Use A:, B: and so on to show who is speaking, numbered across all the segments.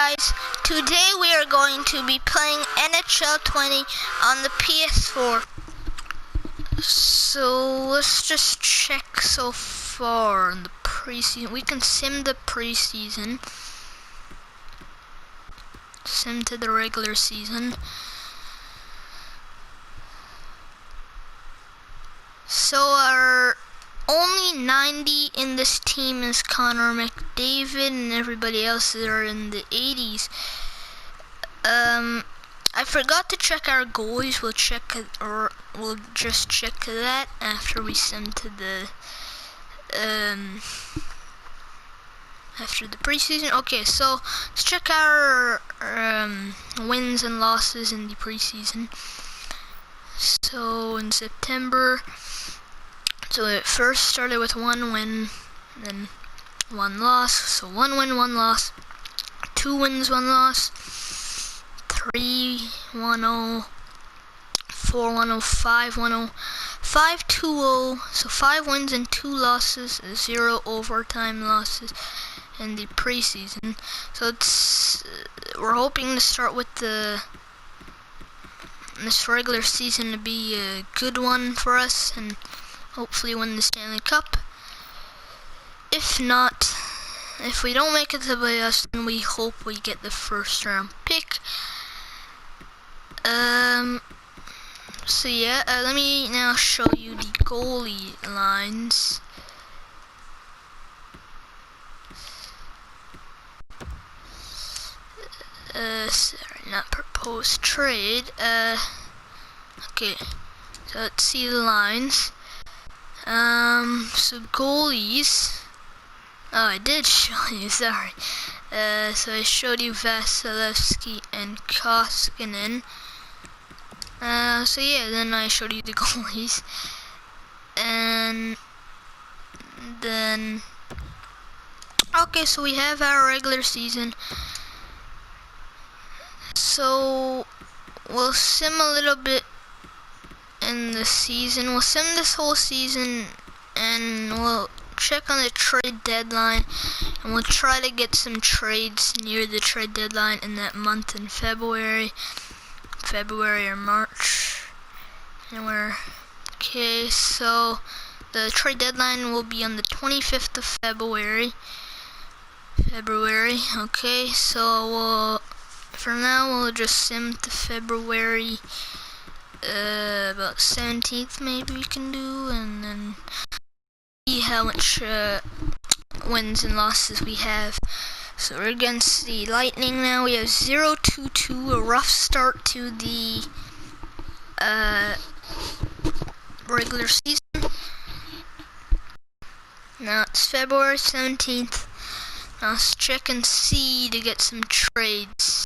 A: guys, today we are going to be playing NHL 20 on the PS4. So let's just check so far in the preseason. We can sim the preseason, sim to the regular season. So our only 90 in this team is Connor McDavid, and everybody else are in the 80s. I forgot to check our goalies. We'll just check that after we send to the after the preseason. Okay, so let's check our wins and losses in the preseason. So in September, so it first started with 1 win, then 1 loss. So 1 win, 1 loss, 2 wins, 1 loss, 3-1-0, 4-1-0, 5-1-0, 5-2-0. So 5 wins and 2 losses, 0 overtime losses in the preseason. So we're hoping to start with this regular season to be a good one for us and hopefully win the Stanley Cup. If not, if we don't make it to the playoffs, then we hope we get the first round pick. So yeah, let me now show you the goalie lines. Sorry, not proposed trade. Okay, so let's see the lines. So goalies. Oh, I did show you, sorry. So I showed you Vasilevsky and Koskinen. So yeah, then I showed you the goalies. And then, okay, so we have our regular season. So we'll sim a little bit in the season. We'll sim this whole season and we'll check on the trade deadline, and we'll try to get some trades near the trade deadline in that month in February or March. Okay, so the trade deadline will be on the 25th of February. Okay, so for now we'll just sim to February, about 17th maybe we can do, and then see how much wins and losses we have. So we're against the Lightning now. We have 0-2-2, a rough start to the regular season. Now it's February 17th. Now let's check and see to get some trades.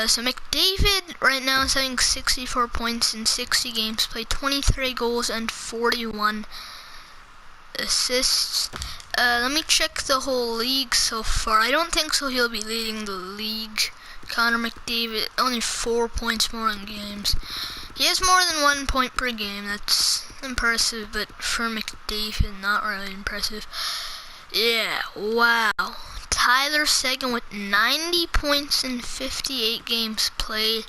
A: So McDavid right now is having 64 points in 60 games played, 23 goals and 41 assists. Let me check the whole league so far. I don't think so he'll be leading the league. Connor McDavid, only 4 points more in games. He has more than 1 point per game. That's impressive, but for McDavid, not really impressive. Yeah, wow. Tyler Seguin with 90 points in 58 games played.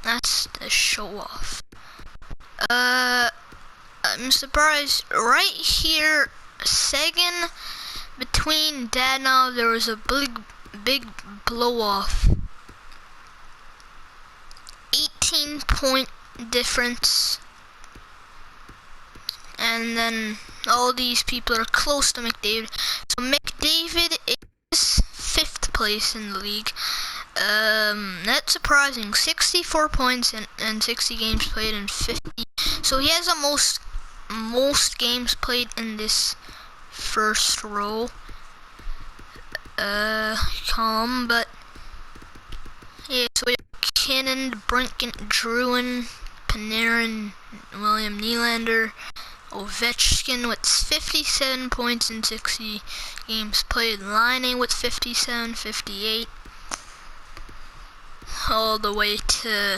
A: That's a show off. I'm surprised. Right here, Seguin, between Dadonov, there was a big blow off. 18-point difference. And then all these people are close to McDavid. So McDavid is 5th place in the league. That's surprising. 64 points and 60 games played in 50. So he has the most games played in this first row column. But yeah, so we have Kinnan, Brinken, Druin, Panarin, William Nylander, Ovechkin with 57 points in 60 games played. Line with 57, 58. All the way to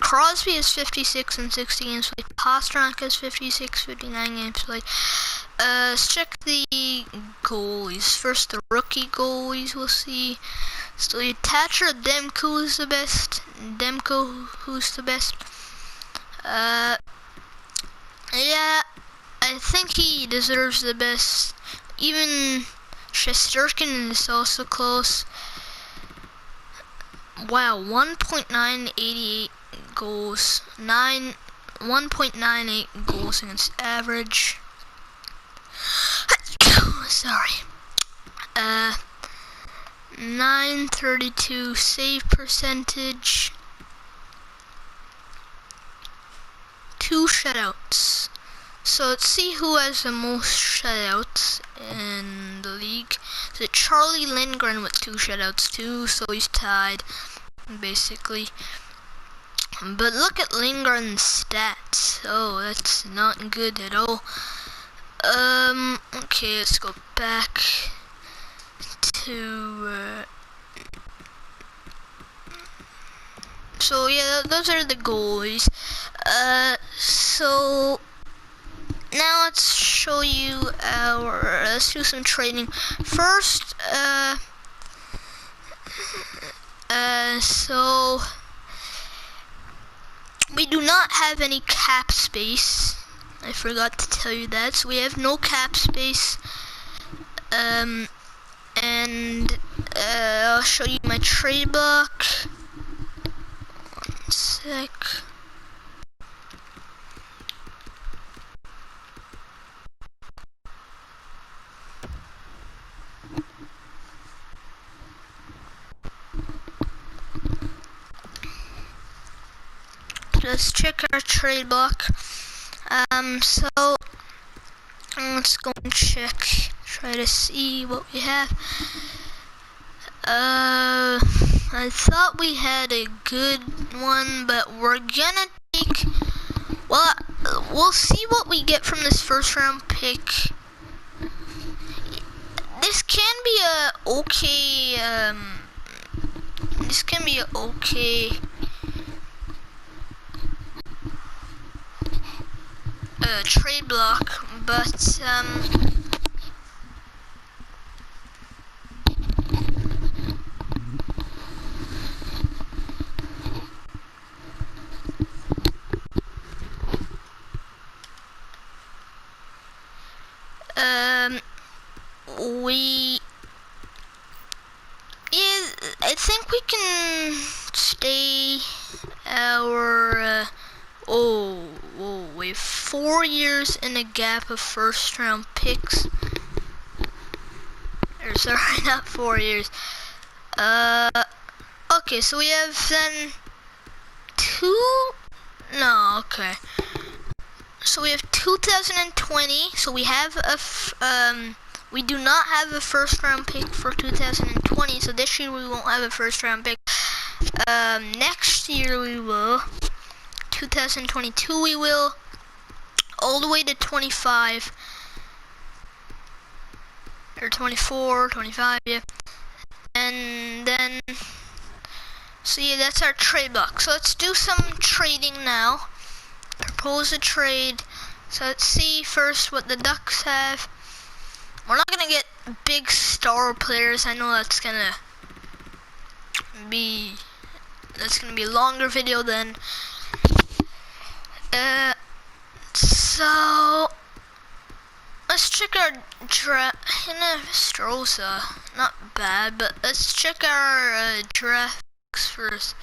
A: Crosby has 56 in 60 games played. Pastrnak has 56, 59 games played. Let's check the goalies. First, the rookie goalies we'll see. So Thatcher Demko is the best. Who's the best? Yeah, I think he deserves the best. Even Shesterkin is also close. Wow, 1.988 goals. 1.98 goals against average. Sorry. 932 save percentage. 2 shutouts. So let's see who has the most shutouts in the league. Is it Charlie Lindgren with 2 shutouts too? So he's tied, basically. But look at Lindgren's stats. Oh, that's not good at all. Okay, let's go back to, so yeah, those are the goalies. So now let's show you let's do some trading. First, so we do not have any cap space. I forgot to tell you that. So we have no cap space. And I'll show you my trade block. One sec. Let's check our trade block. So let's go and check, try to see what we have. I thought we had a good one, but we're gonna take, well, we'll see what we get from this first round pick. This can be a okay, trade block, but I think we can stay our wait, 4 years in a gap of first round picks. Or sorry, not 4 years. Okay, so we have then okay. So we have 2020. So we have we do not have a first round pick for 2020. So this year we won't have a first round pick. Next year we will. 2022 we will. All the way to 25. Or 24, 25, yeah. And then, so yeah, that's our trade block. So let's do some trading now. Propose a trade. So let's see first what the Ducks have. We're not gonna get big star players. I know that's gonna be a longer video than. So let's check our draft. Stroza, not bad, but let's check our drafts first.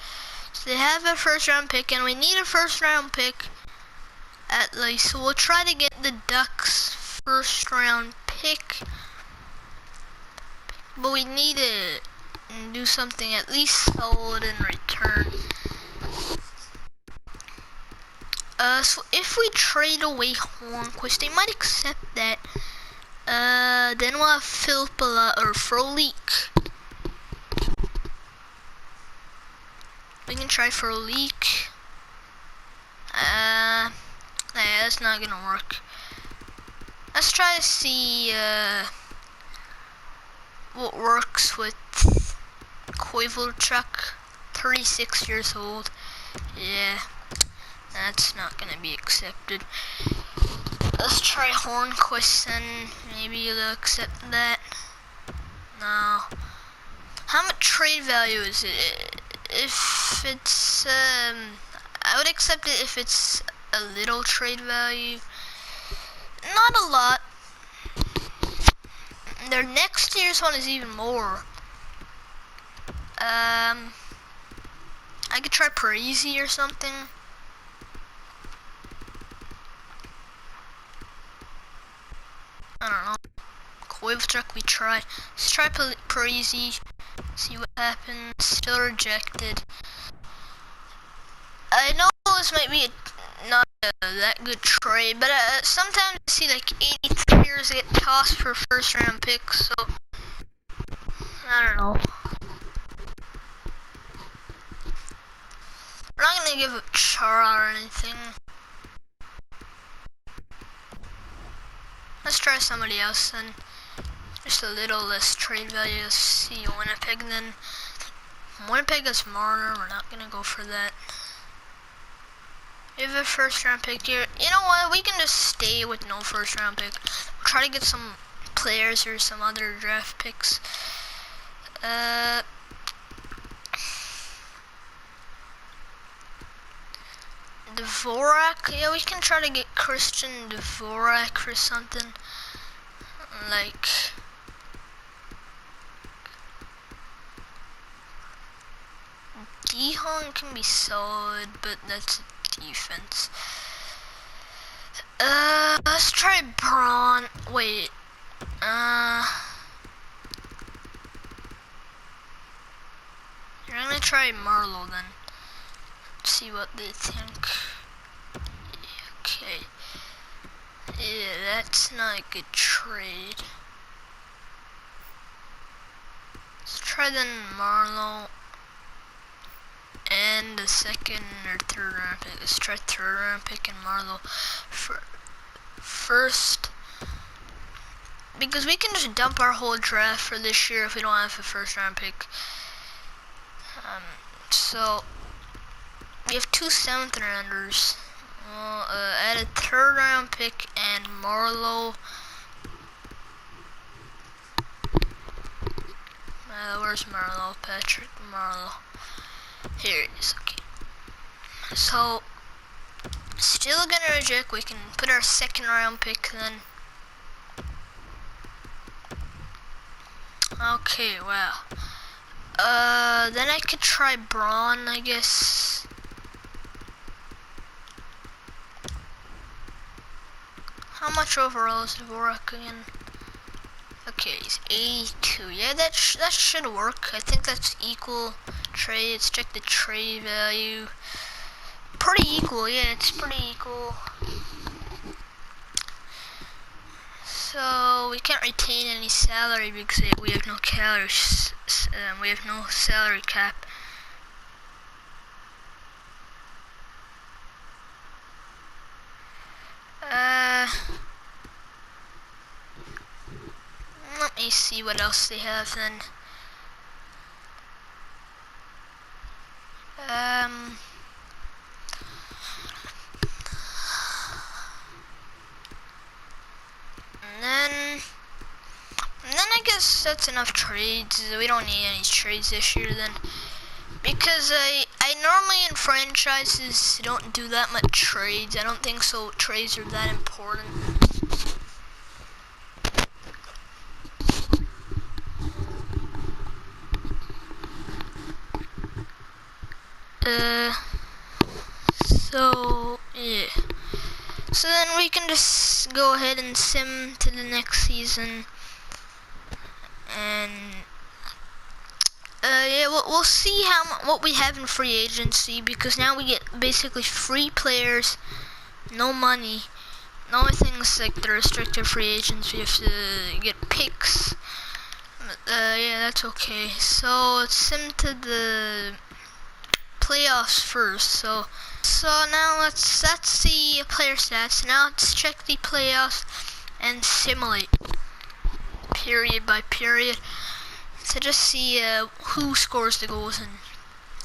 A: So they have a first round pick, and we need a first round pick at least. So we'll try to get the Ducks first round pick, but we need to do something at least solid in return. So if we trade away Hornquist, they might accept that. Then we'll have Frolik. We can try Frolik. Yeah, that's not gonna work. Let's try to see what works with Kovalchuk, 36 years old. Yeah. That's not gonna be accepted. Let's try Hornquist and maybe you'll accept that. No. How much trade value is it? If it's, I would accept it if it's a little trade value. Not a lot. Their next year's one is even more. I could try Parisi or something. I don't know. Koivchuk we try. Let's try Parisi. See what happens. Still rejected. I know this might be not that good trade, but sometimes I see like 80 players get tossed for first round picks, so I don't know. We're not gonna give up Chara or anything. Let's try somebody else then. Just a little less trade value. Let's see Winnipeg then. Winnipeg has Marner. We're not gonna go for that. We have a first round pick here. You know what? We can just stay with no first round pick. Try to get some players or some other draft picks. Dvorak. Yeah, we can try to get Christian Dvorak or something. Like, Gihon can be solid, but that's defense. Let's try Braun. Wait. You're gonna try Marlowe then. Let's see what they think. Okay. Yeah, that's not a good trade. Let's try then Marlowe. And the second or third round pick. Let's try third round pick and Marlowe for first. Because we can just dump our whole draft for this year if we don't have a first round pick. So we have 2 7th rounders. We'll add a third round pick and Marlowe. Where's Marlowe? Patrick Marlowe. Here it is. Okay. So still gonna reject. We can put our second round pick then. Okay, wow. Then I could try Braun, I guess. How much overall is Dvorak again? Okay, he's 82. Yeah, that should work. I think that's equal trade. Let's check the trade value. Pretty equal, yeah, it's pretty equal. So we can't retain any salary because we have no calories. We have no salary cap. Let me see what else they have then. And then I guess that's enough trades. We don't need any trades this year then. Because I normally in franchises don't do that much trades. I don't think so. Trades are that important. So yeah. So then we can just go ahead and sim to the next season. And yeah, we'll see what we have in free agency, because now we get basically free players, no money. The only things like the restricted free agents, we have to get picks. Yeah, that's okay. So let's sim to the playoffs first. So now let's see player stats. Now let's check the playoffs and simulate period by period to just see who scores the goals and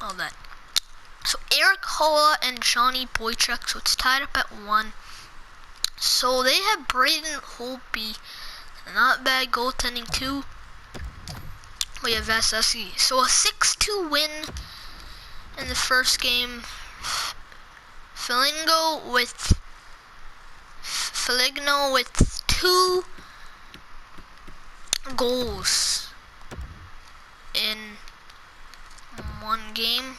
A: all that. So Eric Holla and Johnny Boychuk, so it's tied up at 1. So they have Braden Holtby. Not bad goaltending too. We have Vasilevsky. So a 6-2 win in the first game. Foligno with 2 goals in one game.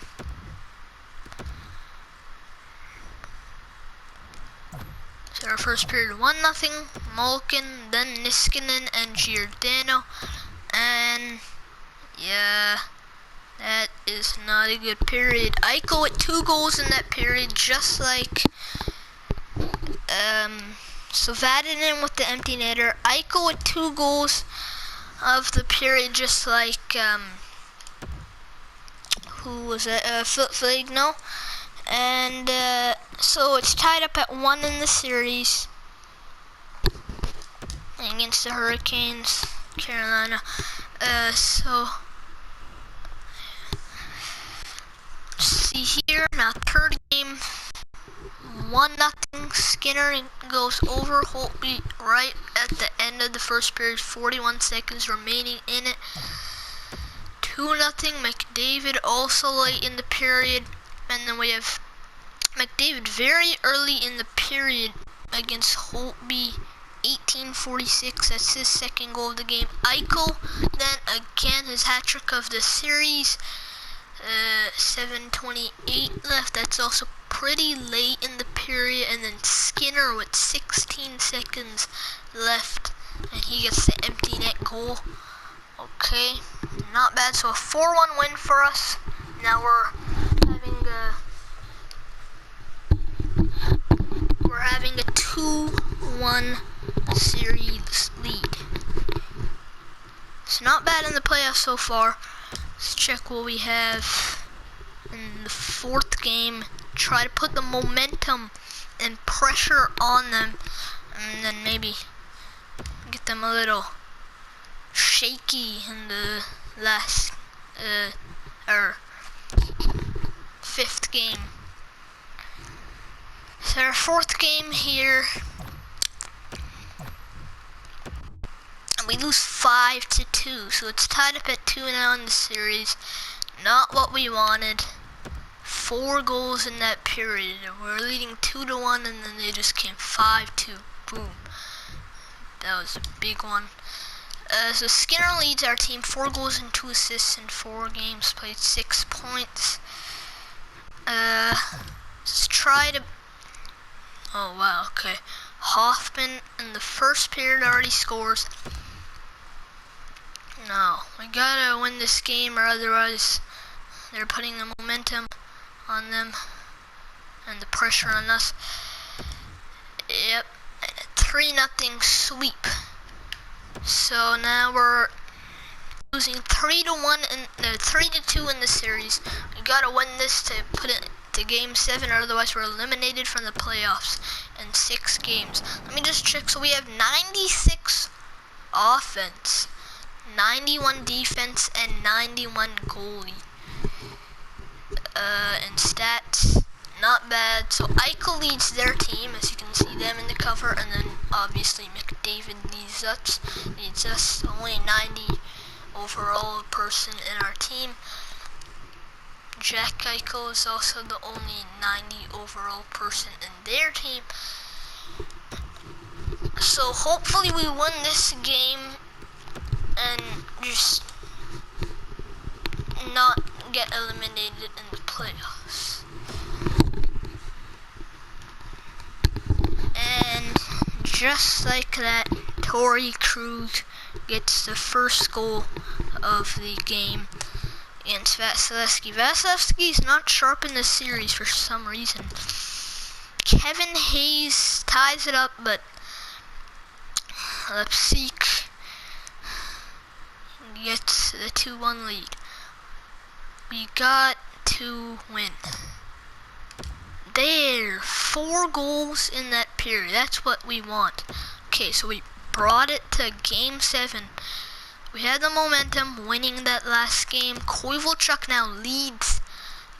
A: So our first period 1-0. Malkin, then Niskanen and Giordano. And yeah, that is not a good period. Eichel with 2 goals in that period, just like Savadinen with the empty netter. Eichel with 2 goals of the period, just like who was it? Foligno. And so it's tied up at 1 in the series against the Hurricanes, Carolina. So see here now, third game, 1-0. Skinner goes over Holtby right at the end of the first period, 41 seconds remaining in it. 2-0. McDavid also late in the period, and then we have McDavid very early in the period against Holtby, 18:46. That's his second goal of the game. Eichel, then again his hat trick of the series. 7:28 left. That's also pretty late in the period. And then Skinner with 16 seconds left, and he gets the empty net goal. Okay, not bad. So a 4-1 win for us. Now we're having a 2-1 series lead. It's not bad in the playoffs so far. Let's check what we have in the fourth game. Try to put the momentum and pressure on them, and then maybe get them a little shaky in the last or fifth game. So our fourth game here, and we lose 5-2, so it's tied up at 2 now in the series. Not what we wanted. 4 goals in that period. We're leading 2-1, and then they just came 5-2. Boom. That was a big one. So Skinner leads our team, 4 goals and 2 assists in 4 games played, 6 points. Let's try to. Oh wow, okay. Hoffman in the first period already scores. No, we gotta win this game, or otherwise they're putting the momentum on them and the pressure on us. Yep, 3-0 sweep. So now we're losing 3-1 and 3-2 in the series. We gotta win this to put it to game 7, or otherwise we're eliminated from the playoffs in 6 games. Let me just check. So we have 96 offense, 91 defense, and 91 goalie. And stats, not bad. So Eichel leads their team, as you can see them in the cover, and then obviously McDavid leads us. Only 90 overall person in our team. Jack Eichel is also the only 90 overall person in their team. So hopefully we win this game and just not get eliminated in the playoffs. And just like that, Torrey Krug gets the first goal of the game against Vasilevsky. Vasilevsky's not sharp in this series for some reason. Kevin Hayes ties it up, but Leipzig gets the 2-1 lead. We got to win. There, 4 goals in that period. That's what we want. Okay, so we brought it to game 7. We had the momentum, winning that last game. Kovalchuk now leads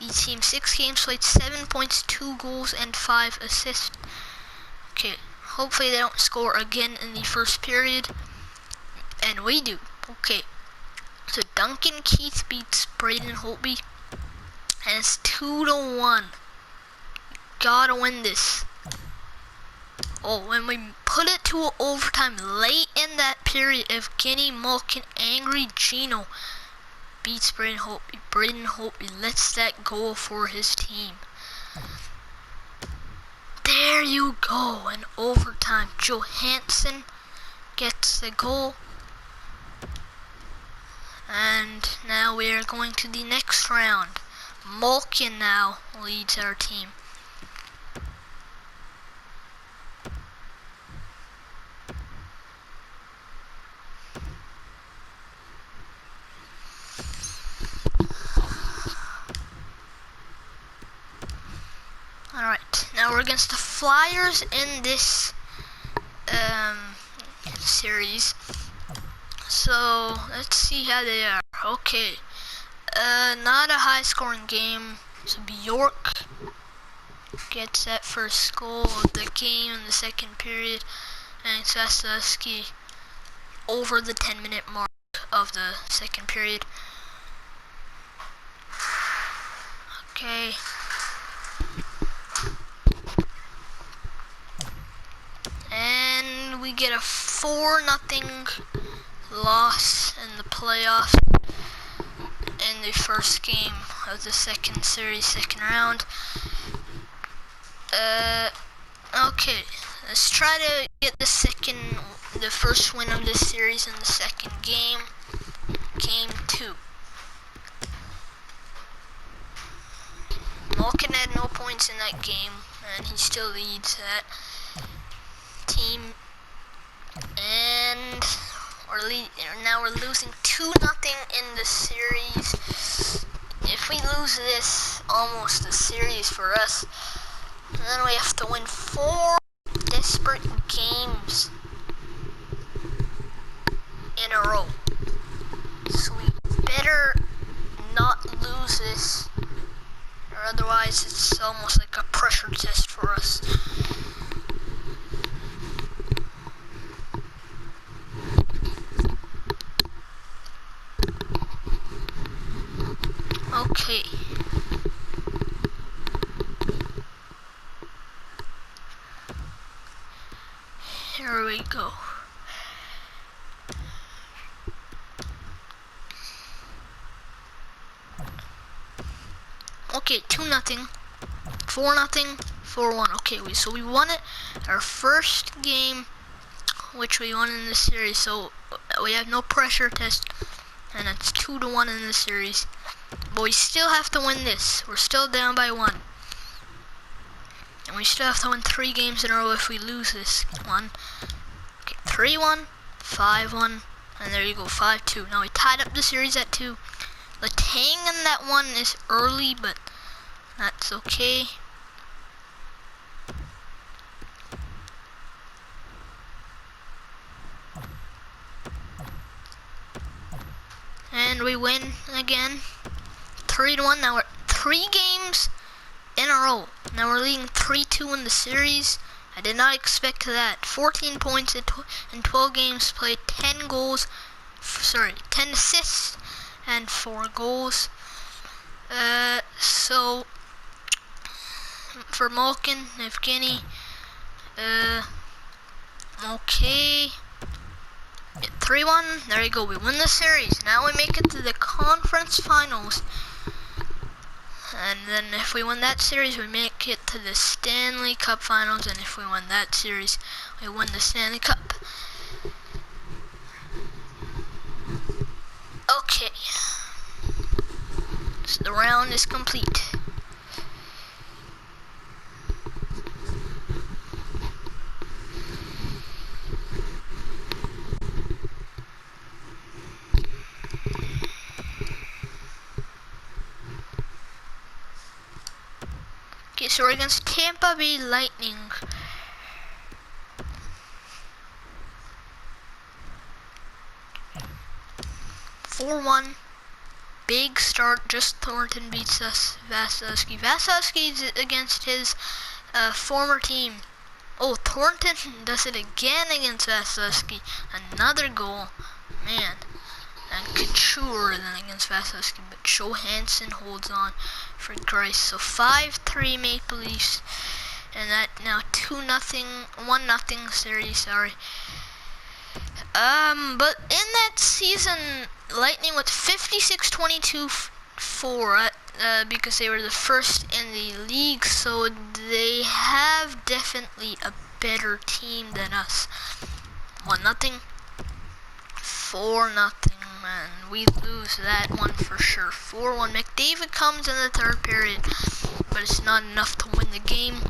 A: the team. 6 games played, 7 points, 2 goals, and 5 assists. Okay, Hopefully they don't score again in the first period. And we do. Okay. So Duncan Keith beats Braden Holtby. And it's 2-1. Gotta win this. Oh, when we put it to overtime late in that period, Evgeny Malkin, Angry Gino, beats Braden Holtby. Braden Holtby lets that goal for his team. There you go, in overtime. Johansson gets the goal. And now we are going to the next round. Malkin now leads our team. Alright, now we're against the Flyers in this series. So, let's see how they are. Okay, not a high scoring game. So Bjork gets that first goal of the game in the second period. And it's Vasilevsky over the 10-minute mark of the second period. Okay. And we get a 4-0 loss in the playoffs in the first game of the second series, second round. Okay, let's try to get the first win of this series in the second game, game 2. Malkin had no points in that game, and he still leads that team. And now we're losing 2-0 in the series. If we lose this, almost the series for us, then we have to win 4 desperate games in a row. So we better not lose this, or otherwise it's almost like a pressure test for us. Okay. Here we go. Okay, 2-0, 4-0, 4-1. Okay, so we won it. Our first game, which we won in this series. So we have no pressure test, and it's 2-1 in this series. But we still have to win this. We're still down by 1. And we still have to win 3 games in a row if we lose this one. Okay, 3-1, 5-1, and there you go, 5-2. Now we tied up the series at 2. Latang in that one is early, but that's okay. And we win again. 3-1. Now we're 3 games in a row. Now we're leading 3-2 in the series. I did not expect that. 14 points in 12 games played, 10 assists and 4 goals. So for Malkin, Evgeny, okay. 3-1, there you go, we win the series. Now we make it to the conference finals. And then if we win that series, we make it to the Stanley Cup finals. And if we win that series, we win the Stanley Cup. Okay. So the round is complete. Okay, so we're against Tampa Bay Lightning. (4-1). Big start. Just Thornton beats us. Vasilevsky. Vasilevsky is against his former team, Oh, Thornton does it again against Vasilevsky. Another goal. Man. And Couture then against Vasilevsky. But Johansson holds on for Christ. So 5-3 Maple Leafs. And that now 2-0, 1-0 series, sorry. But in that season, Lightning with 56-22-4, because they were the first in the league, so they have definitely a better team than us. 1-0, 4-0, and we lose that one for sure. 4-1. McDavid comes in the third period, but it's not enough to win the game.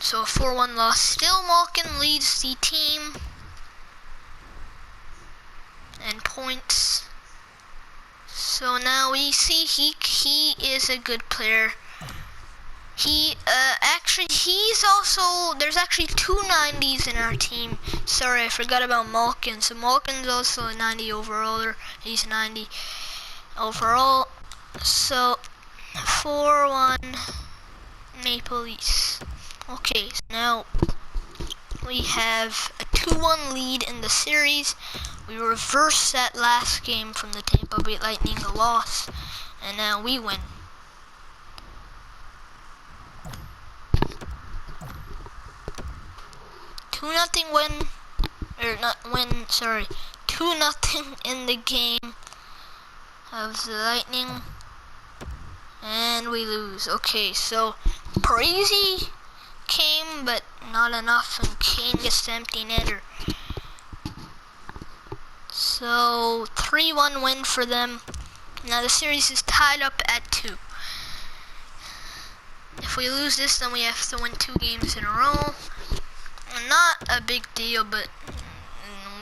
A: So a 4-1 loss. Still Malkin leads the team in points. So now we see he is a good player. There's actually two 90s in our team. Sorry, I forgot about Malkin. So Malkin's also a 90 overall. He's 90 overall. So 4-1 Maple Leafs. Okay, so now we have a 2-1 lead in the series. We reversed that last game from the Tampa Bay Lightning, a loss, and now we win. Two nothing win, or not win, sorry, 2-0 in the game of the Lightning, and we lose. Okay, so Parisi came, but not enough, and Kane gets the empty netter. So 3-1 win for them. Now the series is tied up at 2. If we lose this, then we have to win 2 games in a row. Not a big deal, but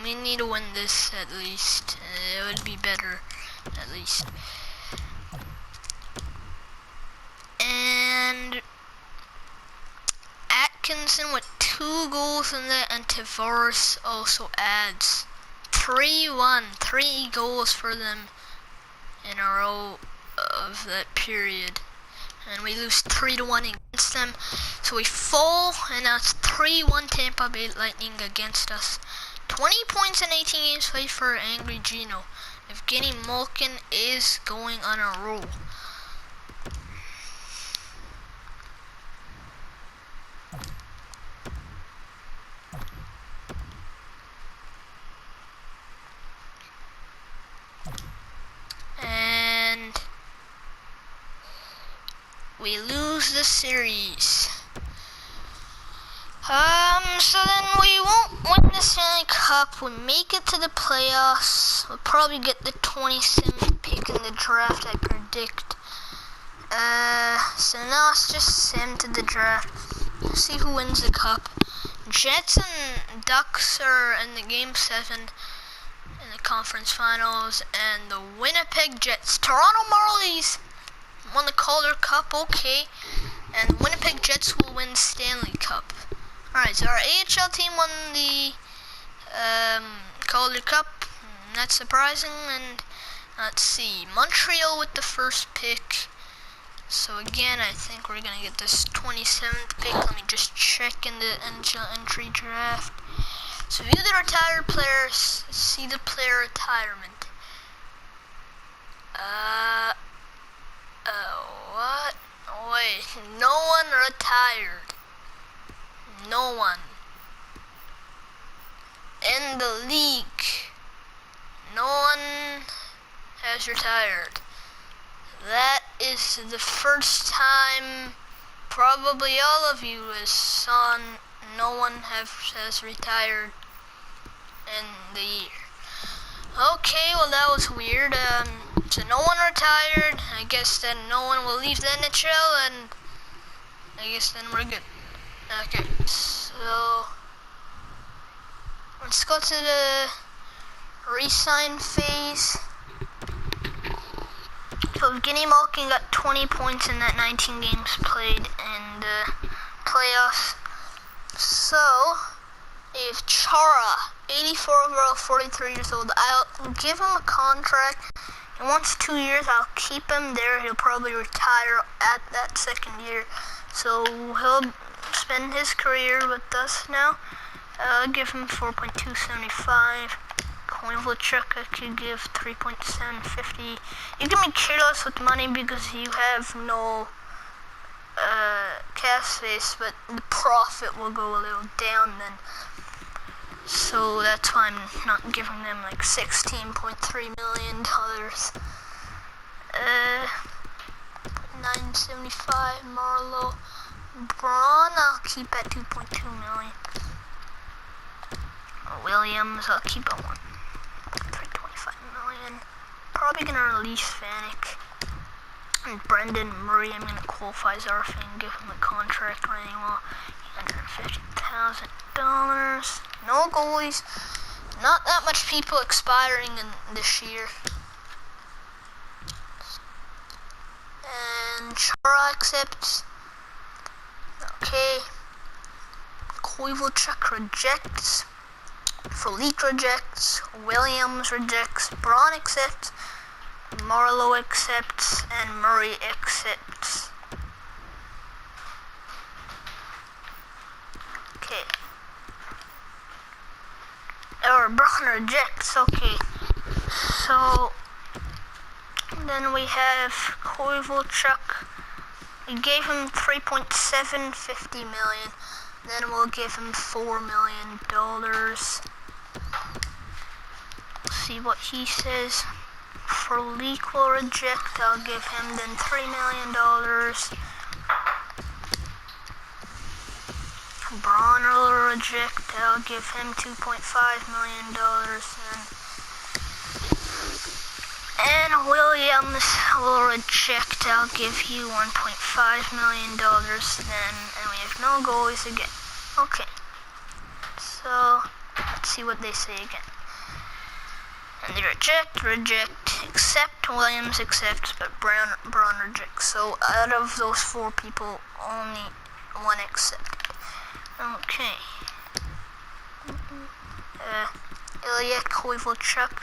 A: we need to win this at least. It would be better, at least. And Atkinson with 2 goals in that, and Tavares also adds 3-1, 3 goals for them in a row of that period. And we lose 3-1 against them. So we fall, and now it's 3-1 Tampa Bay Lightning against us. 20 points in 18 games played for Angry Gino. Evgeny Malkin is going on a roll. And we lose the series. So then we won't win the Stanley Cup. We make it to the playoffs. We'll probably get the 27th pick in the draft, I predict. So now it's just send to the draft. See who wins the cup. Jets and Ducks are in the Game 7 in the conference finals, and the Winnipeg Jets. Toronto Marlies won the Calder Cup, okay, and Winnipeg Jets will win Stanley Cup. Alright, so our AHL team won the Calder Cup. Not surprising. And let's see, Montreal with the first pick. So again, I think we're gonna get this 27th pick. Let me just check in the NHL entry draft. So view the retired players. See the player retirement. What? Wait, no one retired. No one. In the league, no one has retired. That is the first time probably all of you saw no one has retired in the year. Okay, well that was weird. So no one retired. I guess then no one will leave the NHL, and I guess then we're good. Okay, so let's go to the re-sign phase. So Evgeny Malkin got 20 points in that 19 games played in the playoffs. So if Chara, 84 overall, 43 years old, I'll give him a contract. He wants 2 years. I'll keep him there. He'll probably retire at that second year. So he'll spend his career with us now. I'll give him 4.275. Kovalchuk, I could give 3.750. You can be careless with money because you have no cap space, but the profit will go a little down then. So that's why I'm not giving them like $16.3 million. 975 Marlowe. Braun, I'll keep at 2.2 million. Williams, I'll keep at 325 million. Probably gonna release Vanek. And Brendan Murray, I'm gonna qualify his RFA and give him a contract running well. $150,000. No goalies. Not that much people expiring in this year. And Chara accepts. Okay. Kovalchuk rejects. Frolik rejects. Williams rejects. Braun accepts. Marlowe accepts. And Murray accepts. Okay. Or Braun rejects. Okay. So then we have Kovalchuk. We gave him 3.750 million. Then we'll give him $4 million. See what he says. For Leak will reject. I'll give him then $3 million. Braun will reject. I'll give him $2.5 million. And Williams will reject. I'll give you $1.5 million then. And we have no goalies again. Okay. So, let's see what they say again. And they reject, accept, Williams accepts, but Braun rejects. So, out of those 4 people, only 1 accepted. Okay. Ilya Kovalchuk.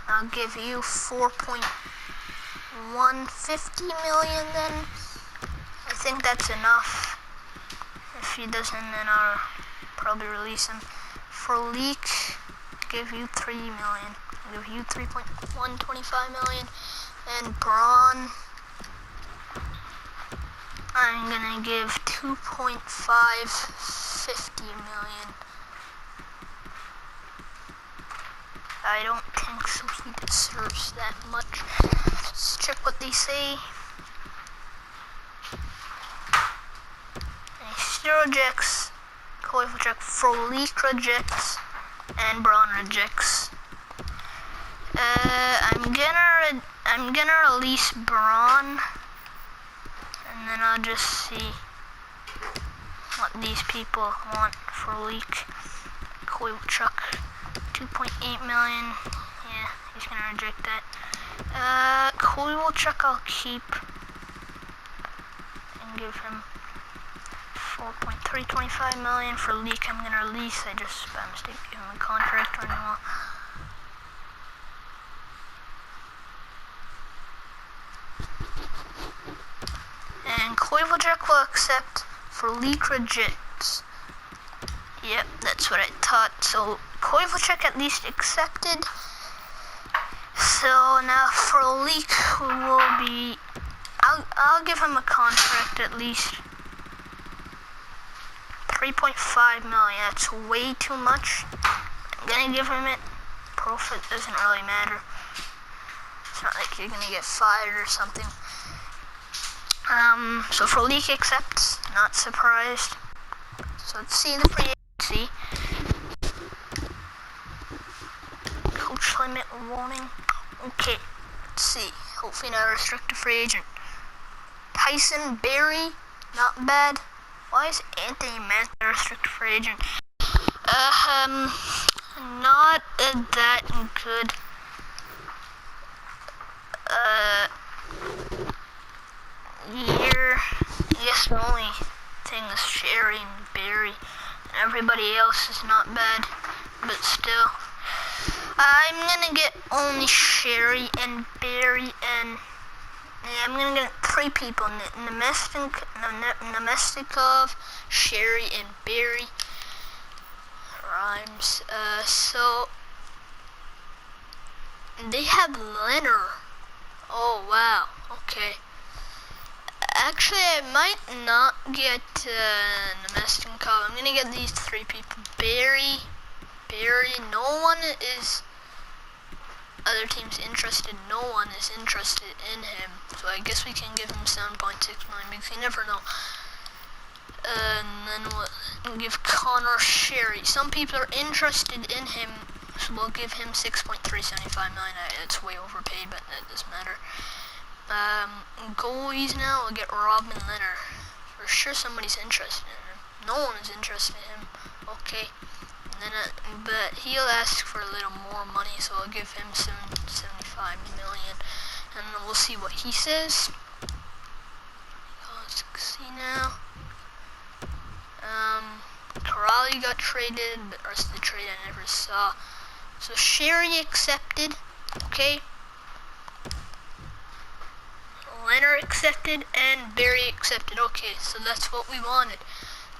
A: I'll give you 4.150 million then. I think that's enough. If he doesn't, then I'll probably release him. For Leak, give you 3 million. I'll give you 3.125 million. And Braun, I'm gonna give 2.550 million. I don't think so. He deserves that much. Let's check what they say. And he still rejects. Kovalchuk, Frolik rejects, and Braun rejects. I'm gonna release Braun, and then I'll just see what these people want. Frolik, Kovalchuk. 2.8 million. Yeah, he's gonna reject that. Kovalchuk I'll keep and give him 4.325 million. For Leak I'm gonna release. I just by mistake gave him a contract renewal. And Kovalchuk will accept. For Leak rejects. Yep, that's what I thought. So Kovalchuk at least accepted. So now for Leak will be, I'll give him a contract at least 3.5 million. That's way too much. I'm gonna give him it. Profit doesn't really matter. It's not like you're gonna get fired or something. So for Leak accepts. Not surprised. So let's see the free agency. Coach limit warning. Okay, let's see. Hopefully not a restricted free agent. Tyson Berry, not bad. Why is Anthony Mantha a restricted free agent? Not that good. I guess the only thing is Sherry and Berry. Everybody else is not bad, but still. I'm gonna get only Sherry and Barry and yeah, I'm gonna get 3 people. Nemestikov, Sherry, and Barry. Rhymes. So they have Leonard. Oh wow. Okay. Actually, I might not get Nemestikov. I'm gonna get these 3 people. Barry. No one is. Other teams interested. No one is interested in him. So I guess we can give him 7.69 because you never know. And then we'll give Connor Sherry. Some people are interested in him, so we'll give him 6.3759. It's way overpaid, but that doesn't matter. Goalies now, we'll get Robin Leonard. For sure somebody's interested in him. No one is interested in him. Okay. And then, but he'll ask for a little more money, so I'll give him 75 million. And then we'll see what he says. Let's see now. Corrali got traded, but the rest of the trade I never saw. So Sherry accepted, okay. Leonard accepted, and Barry accepted. Okay, so that's what we wanted.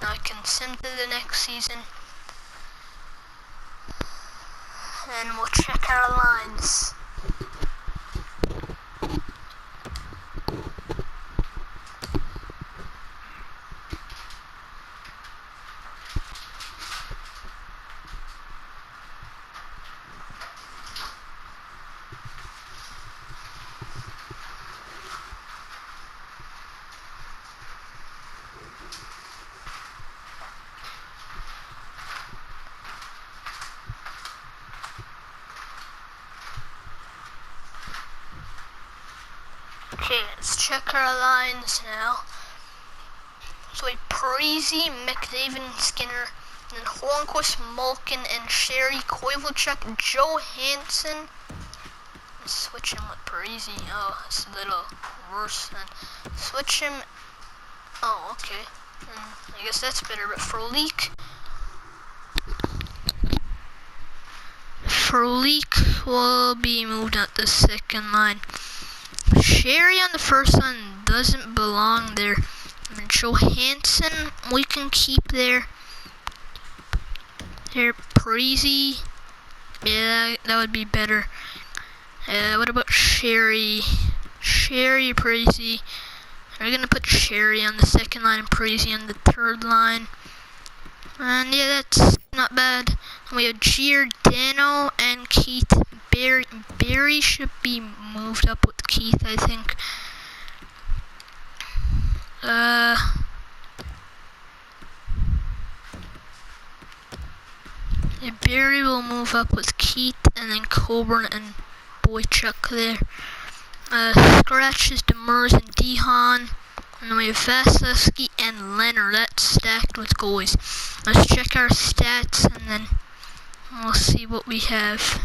A: Now I can send to the next season. And we'll check our lines. Okay, let's check our lines now. So we Parisi, McDavid, Skinner, and then Hornquist, Malkin, and Sherry, Kovalchuk, Johansson. Let's switch him with Parisi. Oh, that's a little worse. And switch him. Oh, okay. I guess that's better. But Frolik will be moved out the second line. Sherry on the first line doesn't belong there. And Johansson we can keep there. Here, Parisi. Yeah, that would be better. What about Sherry? Sherry, Parisi. We're gonna put Sherry on the second line and Parisi on the third line. And yeah, that's not bad. And we have Giordano and Keith. Barry should be moved up with Keith, I think. Yeah, Barry will move up with Keith, and then Coburn and Boychuk there. Scratch is Demers and Dehan. And then we have Vasilevsky and Leonard. That's stacked with goalies. Let's check our stats, and then we'll see what we have.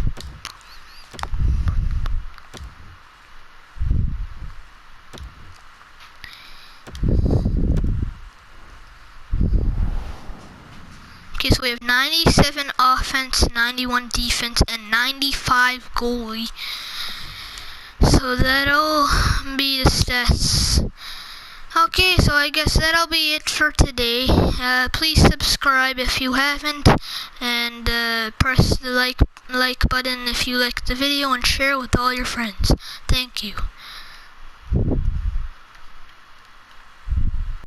A: Okay, so we have 97 offense, 91 defense, and 95 goalie. So that'll be the stats. Okay, so I guess that'll be it for today. Please subscribe if you haven't, and press the like button if you liked the video, and share it with all your friends. Thank you.